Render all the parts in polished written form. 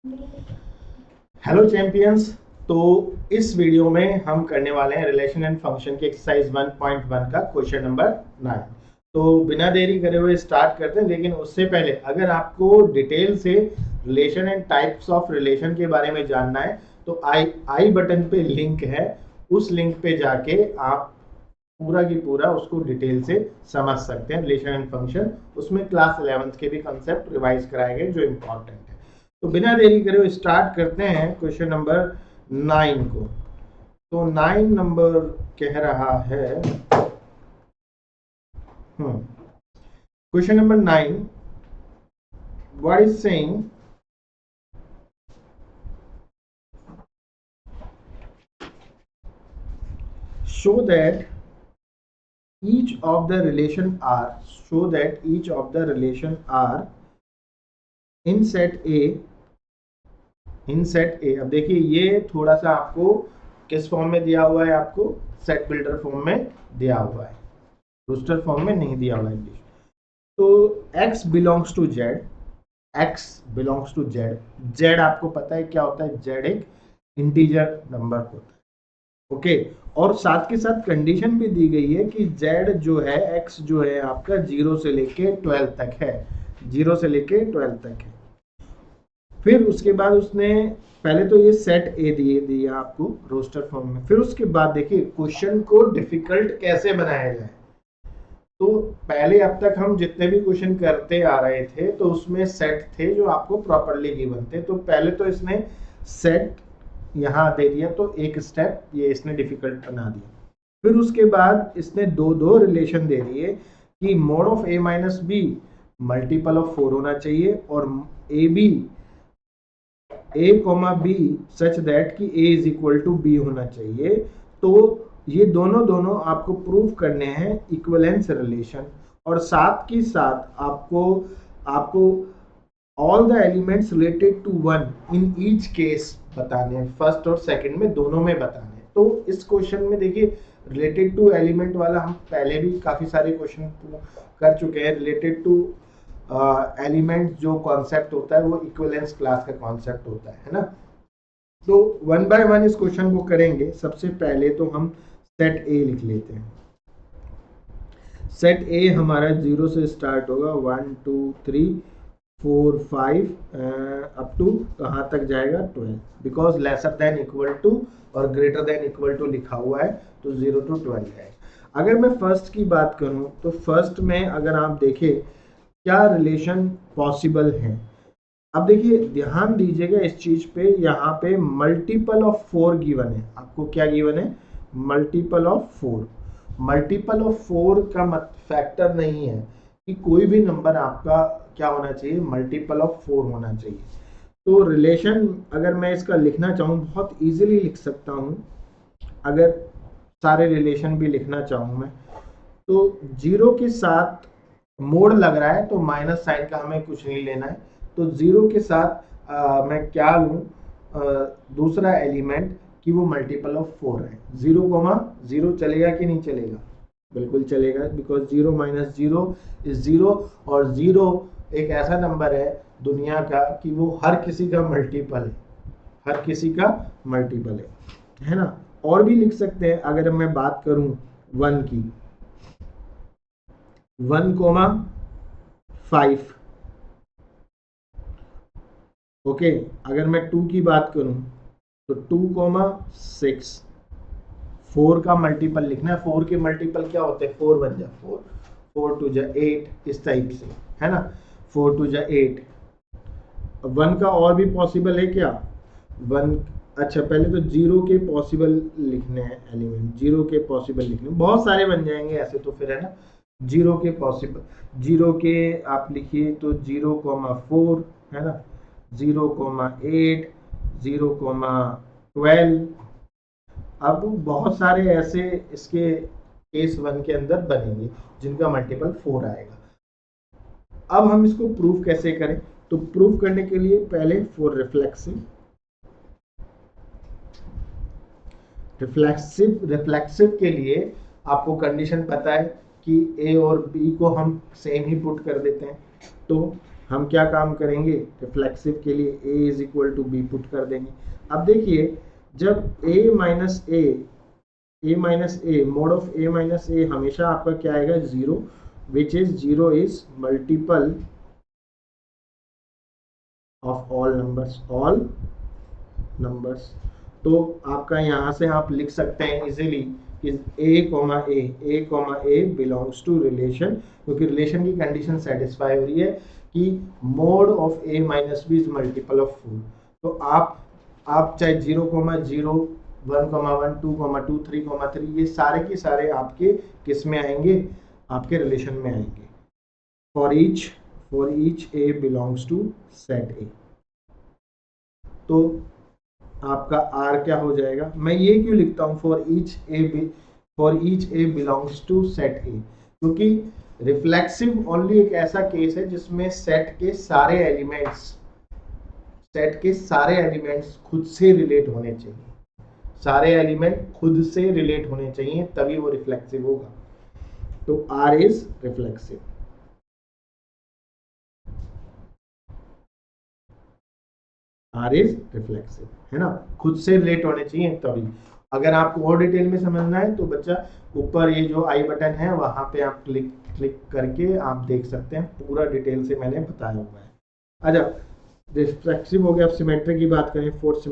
Hello champions. तो इस video में हम करने वाले हैं रिलेशन एंड फंक्शन की एक्सरसाइज 1.1 का क्वेश्चन नंबर 9। तो बिना देरी करे हुए स्टार्ट करते हैं, लेकिन उससे पहले अगर आपको डिटेल से relation and types of relation के बारे में जानना है तो आई बटन पे लिंक है, उस लिंक पे जाके आप पूरा की पूरा उसको डिटेल से समझ सकते हैं। रिलेशन एंड फंक्शन, उसमें क्लास 11th के भी कंसेप्ट रिवाइज कराए गए जो इंपॉर्टेंट है। तो बिना देरी करे स्टार्ट करते हैं क्वेश्चन नंबर 9 को। तो 9 नंबर कह रहा है, question number 9 what is saying show that each of the relation are in set A। अब देखिए ये थोड़ा सा आपको किस फॉर्म में दिया हुआ है, आपको सेट बिल्डर फॉर्म में दिया हुआ है, रोस्टर फॉर्म में नहीं दिया हुआ है इंग्लिश। तो x belongs to z, z आपको पता है क्या होता है, z एक इंटीजर नंबर होता है। ओके, और साथ के साथ कंडीशन भी दी गई है कि z जो है, x जो है आपका 0 से लेके 12 तक है, 0 से लेके 12 तक है। फिर उसके बाद उसने पहले तो ये सेट ए दिया आपको रोस्टर फॉर्म में। फिर उसके बाद देखिए क्वेश्चन को डिफिकल्ट कैसे बनाया जाए। तो पहले अब तक हम जितने भी क्वेश्चन करते आ रहे थे तो उसमें सेट थे जो आपको प्रॉपरली गिवन थे। तो पहले तो इसने सेट यहाँ दे दिया, तो एक स्टेप ये इसने डिफिकल्ट बना दिया। फिर उसके बाद इसने दो रिलेशन दे दिए कि mod of a minus b multiple of 4 होना चाहिए, और a b a comma b such that कि a is equal to b होना चाहिए। तो ये दोनों आपको प्रूव करने हैं इक्विवेलेंस रिलेशन, और साथ के साथ आपको all the elements related to one in each case बताने हैं, फर्स्ट और सेकंड में दोनों में बताने हैं। तो इस क्वेश्चन में देखिए रिलेटेड टू एलिमेंट वाला हम पहले भी काफी सारे क्वेश्चन कर चुके हैं। रिलेटेड टू एलिमेंट जो कॉन्सेप्ट होता है वो इक्विवेलेंस क्लास का कॉन्सेप्ट होता है ना। तो वन बाय वन इस क्वेश्चन को करेंगे। सबसे पहले तो हम सेट ए लिख लेते हैं। सेट ए हमारा 0 से स्टार्ट होगा, 1 2 3 4 5 अप टू कहाँ तक जाएगा, 12, because lesser than equal to और ग्रेटर देन इक्वल टू लिखा हुआ है, तो 0 to 12 है। अगर मैं फर्स्ट की बात करूं तो फर्स्ट में अगर आप देखें क्या रिलेशन पॉसिबल है। अब देखिए ध्यान दीजिएगा इस चीज पे, यहाँ पे मल्टीपल ऑफ 4 गिवन है। आपको क्या गिवन है, मल्टीपल ऑफ 4। मल्टीपल ऑफ 4 का फैक्टर नहीं है कि कोई भी नंबर आपका क्या होना चाहिए, मल्टीपल ऑफ 4 होना चाहिए। तो रिलेशन अगर मैं इसका लिखना चाहूँ बहुत इजीली लिख सकता हूँ। अगर सारे रिलेशन भी लिखना चाहूँ मैं, तो 0 के साथ मोड लग रहा है तो माइनस साइन का हमें कुछ नहीं लेना है। तो 0 के साथ मैं क्या लूँ, दूसरा एलिमेंट कि वो मल्टीपल ऑफ 4 है। 0, चलेगा कि नहीं चलेगा, बिल्कुल चलेगा, बिकॉज 0 माइनस 0 इज 0, और 0 एक ऐसा नंबर है दुनिया का कि वो हर किसी का मल्टीपल है, हर किसी का मल्टीपल है ना। और भी लिख सकते हैं, अगर मैं बात करूं 1 की, 1,5। ओके, अगर मैं 2 की बात करूं तो 2,6। 4 का मल्टीपल लिखना है, 4 के मल्टीपल क्या होते हैं, 4 बन जा 4, 4 2 जा 8, इस टाइप से है ना, 4 2 जा 8। 1 का और भी पॉसिबल है क्या, 1, अच्छा पहले तो 0 के पॉसिबल लिखने हैं एलिमेंट, 0 के पॉसिबल लिखने, बहुत सारे बन जाएंगे ऐसे तो फिर है ना। 0 के पॉसिबल, 0 के आप लिखिए तो 0,4 है ना, 0,8, 0,12। अब बहुत सारे ऐसे इसके केस 1 के अंदर बनेंगे जिनका मल्टीपल 4 आएगा। अब हम इसको प्रूफ कैसे करें, तो प्रूफ करने के लिए पहले फॉर रिफ्लेक्सिव के लिए आपको कंडीशन पता है कि ए और बी को हम सेम ही पुट कर देते हैं। तो हम क्या काम करेंगे, रिफ्लेक्सिव के लिए a is equal to B put कर देंगे। अब देखिए जब a minus A mod of a minus A हमेशा आपका क्या आएगा, zero, which is zero is multiple of all numbers. तो आपका यहाँ से आप लिख सकते हैं इजीली कि a बिलोंग्स टू रिलेशन, क्योंकि रिलेशन की कंडीशन सेटिस्फाई हो रही है कि mod of a minus b is multiple of 4। तो आप चाहे 0,0 1,1 2,2 3,3 ये सारे के सारे आपके किस में आएंगे, आपके रिलेशन में आएंगे। For each a belongs to set a। तो आपका R क्या हो जाएगा, मैं ये क्यों लिखता हूँ for each a belongs to set a, क्योंकि रिफ्लेक्सिव ओनली एक ऐसा केस है जिसमें सेट के सारे एलिमेंट्स खुद से रिलेट होने चाहिए, सारे एलिमेंट खुद से रिलेट होने चाहिए तभी वो रिफ्लेक्सिव होगा। तो R is reflexive. R is reflexive, है ना, खुद से रिलेट होने चाहिए तभी। अगर आपको और डिटेल में समझना है तो बच्चा ऊपर ये जो आई बटन है वहां पे आप क्लिक करके आप देख सकते हैं, पूरा डिटेल से मैंने बताया हुआ है। अच्छा, रिफ्लेक्सिव हो गया। अब सिमेट्रिक की बात करें, फोर्थ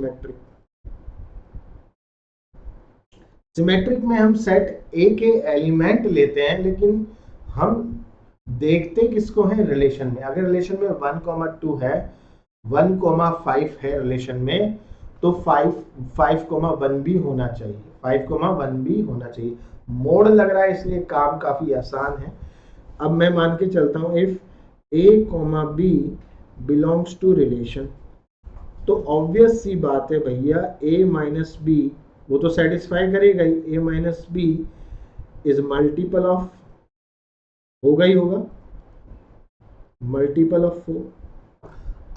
सिमेट्रिक में हम सेट ए के एलिमेंट लेते हैं, लेकिन हम देखते किसको है, रिलेशन में। अगर रिलेशन में 1,2 है, 1,5 है रिलेशन में, तो 5,1 भी होना चाहिए, 5,1 भी होना चाहिए। मोड लग रहा है इसलिए काम काफी आसान है। अब मैं मान के चलता हूं if a, b belongs to relation, तो ऑब्वियस सी बात है भैया a माइनस बी वो तो सेटिस्फाई करेगा ही, a minus b is multiple of, होगा ही होगा, मल्टीपल ऑफ 4।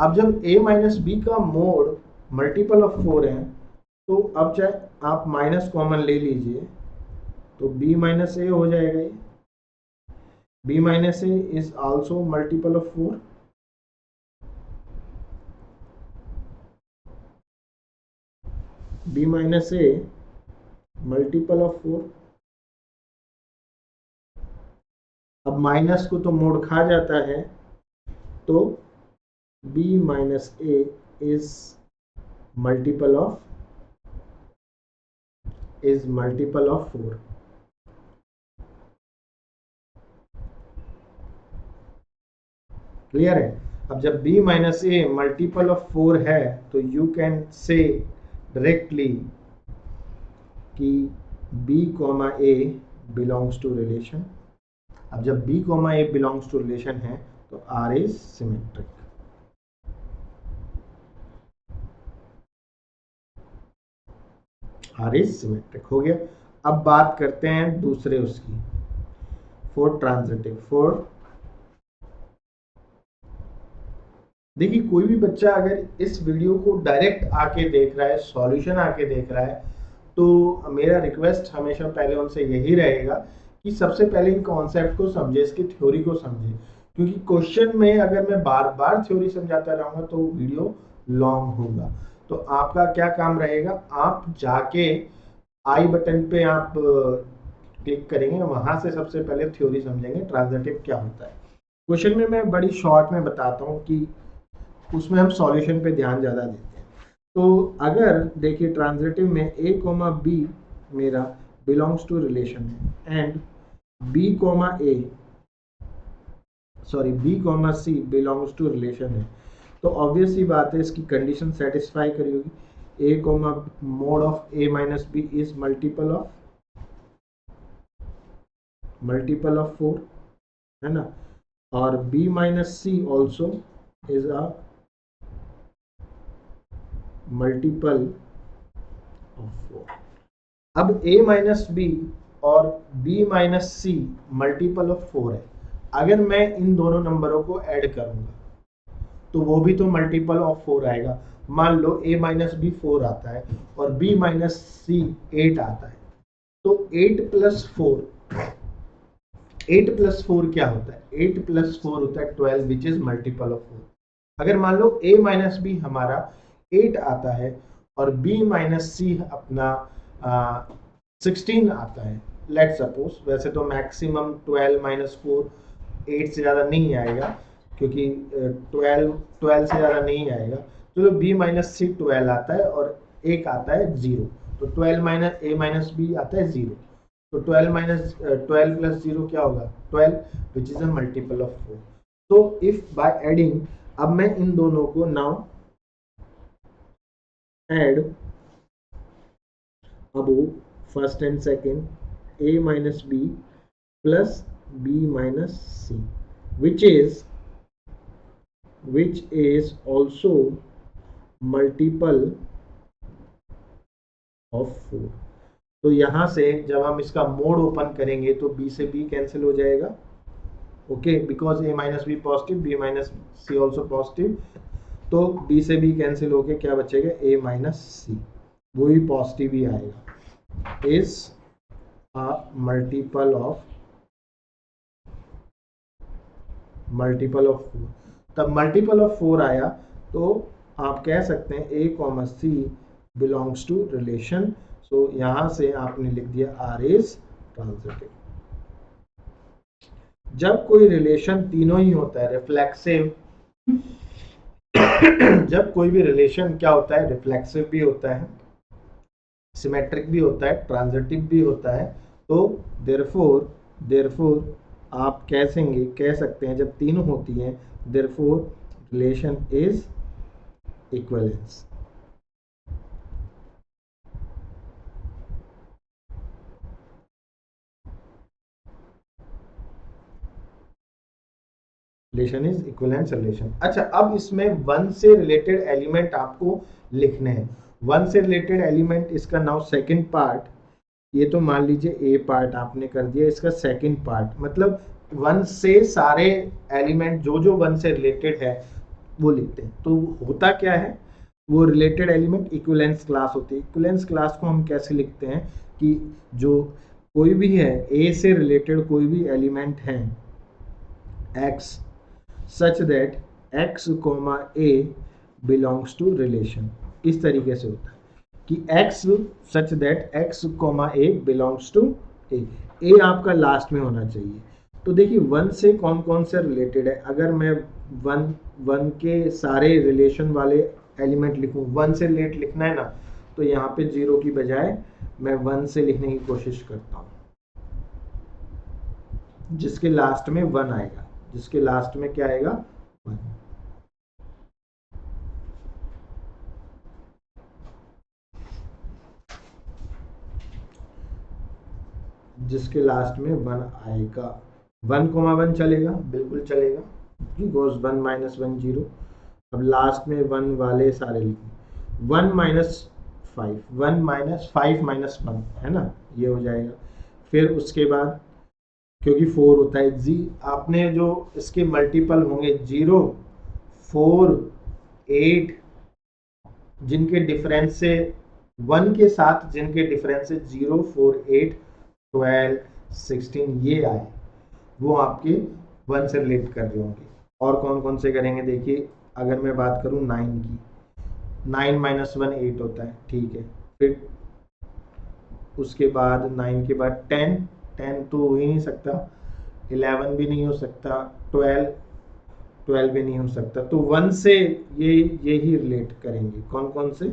अब जब a माइनस बी का मोड मल्टीपल ऑफ 4 है, तो अब चाहे आप माइनस कॉमन ले लीजिए तो b माइनस ए हो जाएगा। ये b minus a is also multiple of 4। b minus a multiple of 4। अब माइनस को तो मोड खा जाता है, तो b minus a is multiple of 4। Clear है। अब जब b minus a multiple of 4 है तो यू कैन से डायरेक्टली कि b comma a belongs to relation. अब जब b comma a belongs to relation है तो R is symmetric. R is symmetric हो गया। अब बात करते हैं दूसरे उसकी, फोर ट्रांजिटिव। देखिए कोई भी बच्चा अगर इस वीडियो को डायरेक्ट आके देख रहा है, सॉल्यूशन आके देख रहा है, तो मेरा रिक्वेस्ट हमेशा पहले उनसे यही रहेगा कि सबसे पहले इन कॉन्सेप्ट को समझे, इसकी थ्योरी को समझे, क्योंकि क्वेश्चन में अगर मैं बार बार थ्योरी समझाता रहूंगा तो वीडियो लॉन्ग होगा। तो आपका क्या काम रहेगा, आप जाके आई बटन पे आप क्लिक करेंगे, वहां से सबसे पहले थ्योरी समझेंगे ट्रांजिटिव क्या होता है। क्वेश्चन में मैं बड़ी शॉर्ट में बताता हूँ कि उसमें हम सॉल्यूशन पे ध्यान ज़्यादा देते हैं। तो अगर देखिए ट्रांजिटिव में a कॉमा बी मेरा बिलोंग्स टू रिलेशन है and b comma C belongs to relation है, तो ऑब्वियस सी बात है इसकी कंडीशन सेटिस्फाई करी होगी। a comma mod of a minus b is multiple of 4, है ना, और b minus c also is a multiple of 4। अब a माइनस बी और b minus c multiple of 4 है। अगर मैं इन दोनों नंबरों को ऐड करूंगा तो वो भी तो मल्टीपल ऑफ 4 आएगा। मान लो a माइनस बी 4 आता है और b माइनस सी 8 आता है, तो 8 प्लस 4 8+4 क्या होता है? 8+4 होता है 12 विच इज मल्टीपल ऑफ 4। अगर मान लो a माइनस बी हमारा 8 आता है और b माइनस सी अपना 16 आता है, लेट सपोज, वैसे तो मैक्सिमम 12 माइनस 4 8 से ज़्यादा नहीं आएगा, क्योंकि 12 से ज़्यादा नहीं आएगा। चलो b माइनस सी 12 आता है और एक आता है 0, तो 12 माइनस a माइनस बी आता है 0, तो 12 माइनस 12 प्लस 0 क्या होगा? 12 which is a multiple of 4। तो इफ बाय एडिंग, अब मैं इन दोनों को now add above first and second a minus b plus b minus c which is also multiple of 4। तो यहां से जब हम इसका मोड ओपन करेंगे तो b से b कैंसिल हो जाएगा, okay, because a minus b positive, b minus c also positive, तो b से b कैंसिल होके क्या बचेगा? a माइनस सी, वो भी पॉजिटिव ही आएगा। Is a multiple of 4। तब मल्टीपल ऑफ 4 आया तो आप कह सकते हैं a comma C belongs to relation. So यहां से आपने लिख दिया आर इज ट्रांजिटिव। जब कोई रिलेशन तीनों ही होता है, रिफ्लेक्सिव जब कोई भी रिलेशन क्या होता है? रिफ्लेक्सिव भी होता है, सिमेट्रिक भी होता है, ट्रांजिटिव भी होता है, तो देयरफॉर आप कह सकते हैं जब तीनों होती हैं, therefore relation is equivalence. Relation is equivalence relation. अच्छा, अब इसमें वन से रिलेटेड एलिमेंट आपको लिखने हैं। वन से रिलेटेड एलिमेंट, इसका नाउ सेकंड पार्ट, ये तो मान लीजिए ए पार्ट आपने कर दिया, इसका सेकंड पार्ट मतलब वन से सारे एलिमेंट जो जो वन से रिलेटेड है वो लिखते हैं। तो होता क्या है? वो रिलेटेड एलिमेंट इक्विवेलेंस क्लास होती है। इक्विवेलेंस क्लास को हम कैसे लिखते हैं कि जो कोई भी है ए से रिलेटेड कोई भी एलिमेंट है x such that x, a belongs to relation, इस तरीके से होता है कि x such that x, a belongs to a आपका लास्ट में होना चाहिए। तो देखिए वन से कौन कौन से रिलेटेड है, अगर मैं वन के सारे रिलेशन वाले एलिमेंट लिखूं, वन से रिलेट लिखना है ना, तो यहाँ पे 0 की बजाय मैं 1 से लिखने की कोशिश करता हूँ, जिसके लास्ट में 1 आएगा, जिसके लास्ट में क्या आएगा? 1। जिसके लास्ट में 1 आएगा। 1,1 चलेगा, बिल्कुल चलेगा, बिकॉज 1 माइनस 1 0। अब लास्ट में 1 वाले सारे लिखें। 1 माइनस 5, 1 माइनस 5 माइनस 1 है ना, ये हो जाएगा। फिर उसके बाद क्योंकि 4 होता है जी, आपने जो इसके मल्टीपल होंगे 0, 4, 8, जिनके डिफरेंस से 1 के साथ जिनके डिफरेंस से 0, 4, 8, 12, 16 ये आए, वो आपके 1 से रिलेट कर रहे होंगे। और कौन कौन से करेंगे? देखिए अगर मैं बात करूं 9 की, 9 माइनस 1 8 होता है, ठीक है। फिर उसके बाद 9 के बाद 10 तो हो ही नहीं सकता, 11 भी नहीं हो सकता, 12 भी नहीं हो सकता। तो 1 से ये ही रिलेट करेंगे। कौन कौन से?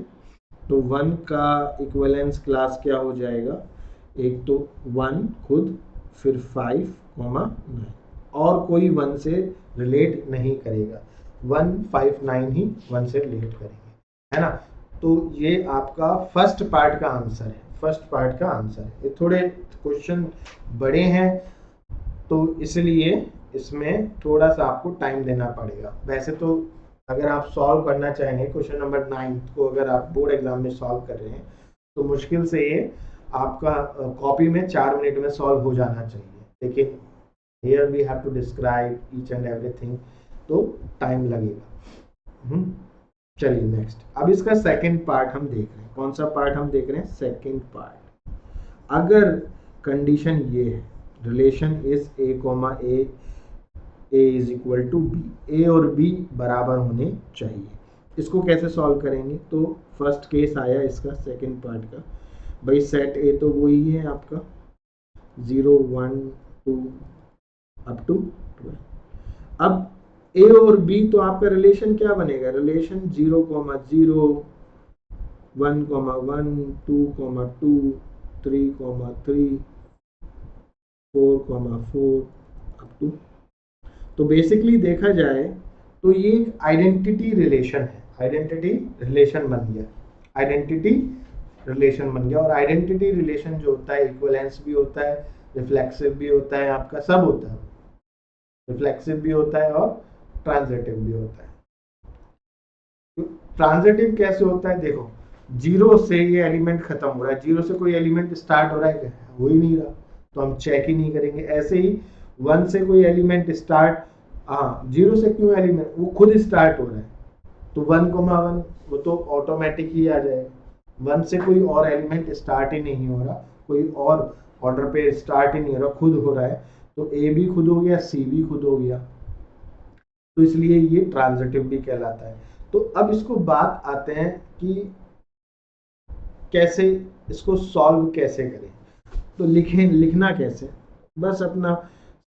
तो 1 का इक्विवेलेंस क्लास क्या हो जाएगा? एक तो 1 खुद, फिर 5, 9, और कोई 1 से रिलेट नहीं करेगा। 1, 5, 9 ही 1 से रिलेट करेंगे, है ना। तो ये आपका फर्स्ट पार्ट का आंसर है, फर्स्ट पार्ट का आंसर है। ये थोड़े क्वेश्चन बड़े हैं तो इसलिए इसमें थोड़ा सा आपको टाइम देना पड़ेगा। वैसे तो अगर आप सॉल्व करना चाहेंगे क्वेश्चन नंबर 9 को, अगर आप बोर्ड एग्जाम में सॉल्व कर रहे हैं तो मुश्किल से ये आपका कॉपी में 4 मिनट में सॉल्व हो जाना चाहिए, लेकिन here we have to describe each and everything, तो टाइम लगेगा। चलिए नेक्स्ट, अब इसका सेकंड पार्ट हम देख रहे हैं। कौन सा पार्ट हम देख रहे हैं? Second part. अगर कंडीशन ये है, relation is A comma A is equal to B, A और बी बराबर होने चाहिए। इसको कैसे सॉल्व करेंगे? तो फर्स्ट केस आया इसका, सेकंड पार्ट का, भाई सेट ए तो वही है आपका 0 1 2 अप टू 12। अब ए और बी तो आपका रिलेशन क्या बनेगा? Relation 0 0 1 1 2 2 3 3 4 4 up to. तो बेसिकली देखा जाए तो ये एक आइडेंटिटी रिलेशन है, आइडेंटिटी रिलेशन बन गया, आइडेंटिटी रिलेशन बन गया। और आइडेंटिटी रिलेशन जो होता है इक्विवेलेंस भी होता है, रिफ्लेक्सिव भी होता है, आपका सब होता है, रिफ्लेक्सिव भी होता है और ट्रांजिटिव भी होता है। ट्रांजिटिव कैसे होता है? देखो, जीरो से ये एलिमेंट खत्म हो रहा है, जीरो से कोई एलिमेंट स्टार्ट हो रहा है क्या? हो ही नहीं रहा, तो हम चेक ही नहीं करेंगे। ऐसे ही वन से कोई एलिमेंट स्टार्ट, हाँ जीरो से क्यों एलिमेंट, वो खुद स्टार्ट हो रहा है, तो 1 1 वो तो ऑटोमेटिक ही आ जाएगा। वन से कोई और एलिमेंट स्टार्ट ही नहीं हो रहा, कोई और ऑर्डर पे स्टार्ट ही नहीं हो रहा, खुद हो रहा है, तो ए भी खुद हो गया, सी भी खुद हो गया, तो इसलिए ये ट्रांजिटिव भी कहलाता है। तो अब इसको बात आते हैं कि कैसे इसको सॉल्व कैसे करें। तो लिखना कैसे? बस अपना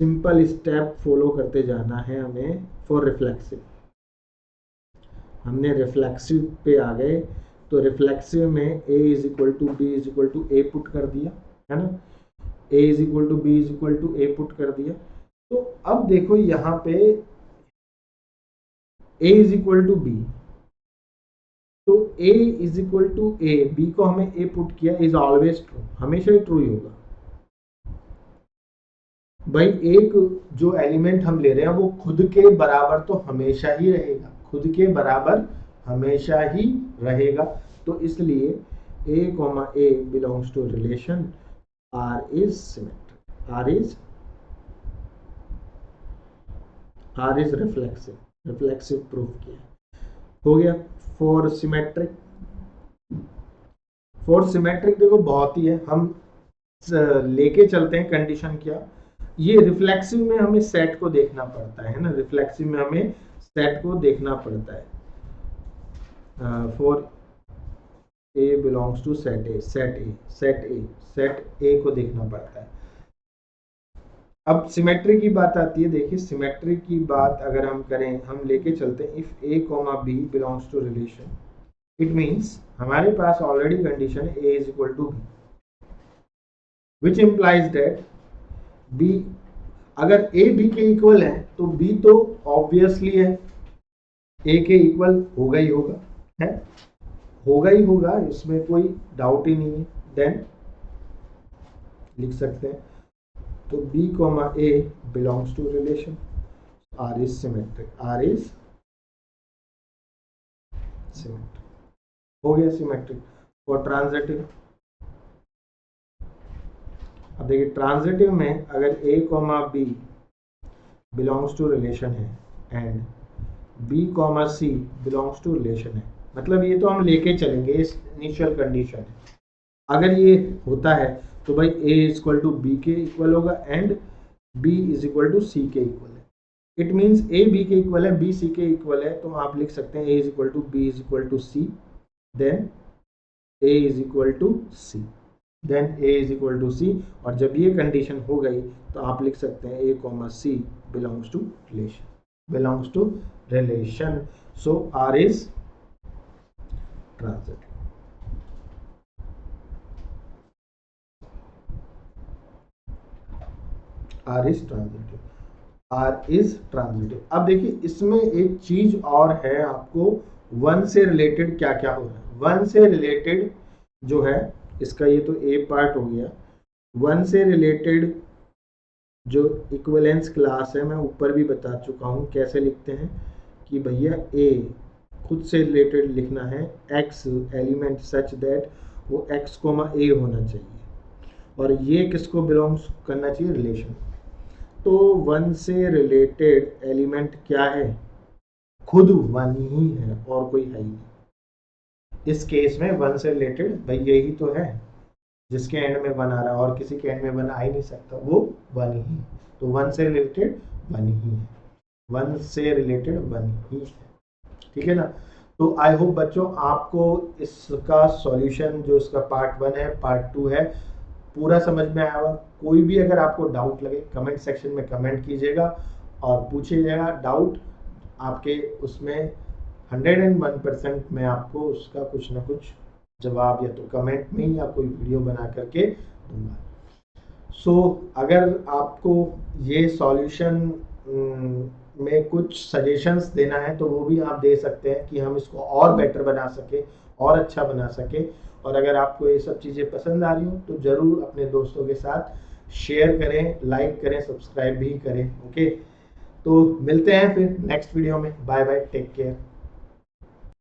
सिंपल स्टेप फॉलो करते जाना है हमें। फॉर रिफ्लेक्सिव, हमने रिफ्लेक्सिव पे आ गए, तो रिफ्लेक्सिव में a is equal to b is equal to a put कर दिया, है ना, a is equal to b is equal to a put कर दिया। तो अब देखो यहाँ पे a is equal to b, तो a is equal to a, b को हमें a पुट किया, इज ऑलवेज ट्रू, हमेशा ही ट्रू ही होगा। भाई एक जो एलिमेंट हम ले रहे हैं वो खुद के बराबर तो हमेशा ही रहेगा, खुद के बराबर हमेशा ही रहेगा, तो इसलिए a comma a belongs to relation R is symmetric, R is reflexive, reflexive proof किया, हो गया। फॉर सिमेट्रिक, फॉर सिमेट्रिक देखो बहुत ही है, हम लेके चलते हैं कंडीशन क्या, ये रिफ्लेक्सिव में हमें सेट को देखना पड़ता है ना, रिफ्लेक्सिव में हमें सेट को देखना पड़ता है। For a belongs to set a, set a को देखना पड़ता है। अब सिमेट्री की बात आती है, देखिए सिमेट्री की बात अगर हम करें, हम लेके चलते हैं if A comma B belongs to relation, it means हमारे पास ऑलरेडी कंडीशन है A is equal to B, which implies that B, अगर ए बी के इक्वल है तो बी तो ऑब्वियसली है ए के इक्वल होगा ही होगा, है होगा ही होगा, इसमें कोई डाउट ही नहीं है। देन लिख सकते हैं, तो b comma a belongs to relation R is symmetric, R is symmetric, हो गया सिमेट्रिक। और ट्रांजिटिव, अब देखिए ट्रांजिटिव में अगर a comma B belongs to relation है and b comma C belongs to relation है, मतलब ये तो हम लेके चलेंगे, इस इनिशियल कंडीशन है, अगर ये होता है तो भाई a is equal to B के इक्वल होगा and b is equal to C के इक्वल है। इट मीन्स a b के इक्वल है, b c के इक्वल है, तो आप लिख सकते हैं a is equal to b is equal to c, then a is equal to c, then a is equal to c, और जब ये कंडीशन हो गई तो आप लिख सकते हैं a comma c belongs to relation, belongs to relation, so R is transitive. R is transitive, R is transitive. अब देखिए इसमें एक चीज और है, आपको वन से रिलेटेड क्या क्या हो रहा है, वन से रिलेटेड जो है इसका, ये तो ए पार्ट हो गया, वन से रिलेटेड जो इक्विवेलेंस क्लास है मैं ऊपर भी बता चुका हूँ कैसे लिखते हैं, कि भैया ए खुद से रिलेटेड लिखना है, एक्स एलिमेंट सच दैट वो एक्स कोमा ए होना चाहिए, और ये किसको बिलोंग्स करना चाहिए, रिलेशन। तो वन से रिलेटेड एलिमेंट क्या है, खुद वन ही है और कोई है ही नहीं। इस केस में वन से रिलेटेड भाई यही तो है, जिसके एंड में 1 आ रहा है और किसी के एंड में 1 आ ही नहीं सकता, वो 1 ही है। तो 1 से रिलेटेड 1 ही है, 1 से रिलेटेड 1 ही है, ठीक है ना। तो आई होप बच्चों आपको इसका सॉल्यूशन जो इसका पार्ट 1 है, पार्ट 2 है, पूरा समझ में आया होगा। कोई भी अगर आपको डाउट लगे कमेंट सेक्शन में कमेंट कीजिएगा और पूछिएगा डाउट, आपके उसमें 101% मैं आपको उसका कुछ ना कुछ जवाब या तो कमेंट में या कोई वीडियो बना करके दूंगा। सो अगर आपको ये सॉल्यूशन में कुछ सजेशंस देना है तो वो भी आप दे सकते हैं कि हम इसको और बेटर बना सके, और अच्छा बना सके। और अगर आपको ये सब चीज़ें पसंद आ रही हो तो ज़रूर अपने दोस्तों के साथ शेयर करें, लाइक करें, सब्सक्राइब भी करें। ओके, तो मिलते हैं फिर नेक्स्ट वीडियो में। Bye bye, take care.